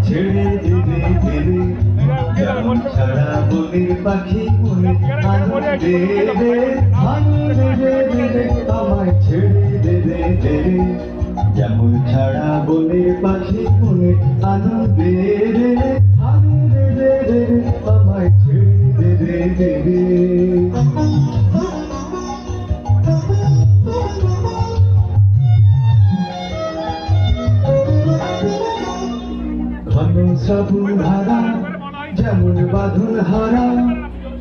ছেড়ে দেবে দেবে যেমন ছাড়া বনের পাখি মনে আনন্দে রে আনন্দে দেবে আমায় ছেড়ে দেবে দেবে যেমন ছাড়া বনের পাখি মনে আনন্দে রে আনন্দে দেবে আমায় ছেড়ে দেবে দেবে শ্রাবণ ধারা যেমন বাঁধন হারা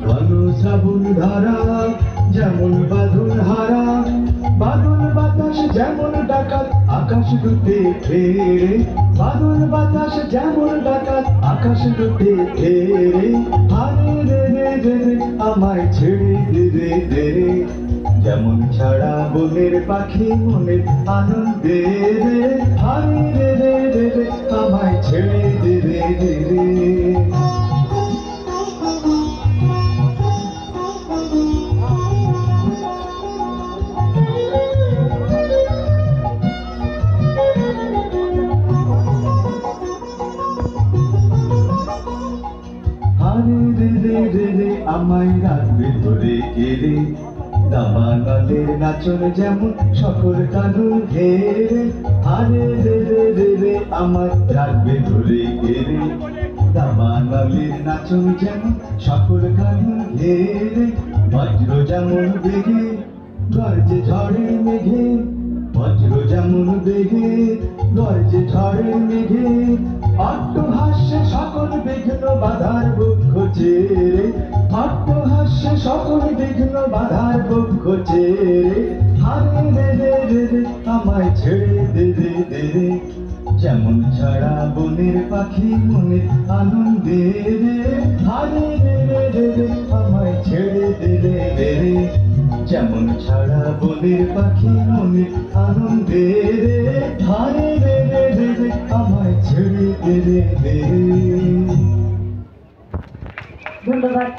ঘন শ্রাবণ ধারা যেমন বাঁধন হারা বাদল বাতাস যেমন ডাকাত আকাশ লুটে ফেরে বাদল বাতাস যেমন ডাকাত আকাশ লুটে ফেরে হারে রে রে রে আমায় ছেড়ে দে রে দে যেমন ছাড়া বনের পাখি মনের আনন্দে রে হারে রে রে রে রে আমায় ছেড়ে দে রে দে রে আমায় রাখবে ধরে কেড়ে দাবানলের নাচন যেমন সকল কানুন ঘেরে আরে রে রে রে রে আমায় রাখবে ধরে কেড়ে দাবানলের নাচন যেমন সকল কানুন ঘেরে বজ্র যেমন বেগে গর্জে ঝড়ে মেঘে বজ্র যেমন বেগে গর্জে ঝড়ে মেঘে অট্টহাস্যে সকল বিঘ্ন বাধার বক্ষ চেরে অট্টহাস্যে সকল বিঘ্ন বাধার বক্ষ চেরে হারে রে রে রে রে আমায় ছেড়ে দে রে দে রে যেমন ছাড়া বনের পাখি মনে আনন্দে রে হারে রে রে রে রে আমায় ছেড়ে দে রে দে রে যেমন ছাড়া বনের পাখি মনে আনন্দে রে হারে রে রে রে রে আমায় ছেড়ে দে রে দে। ধন্যবাদ।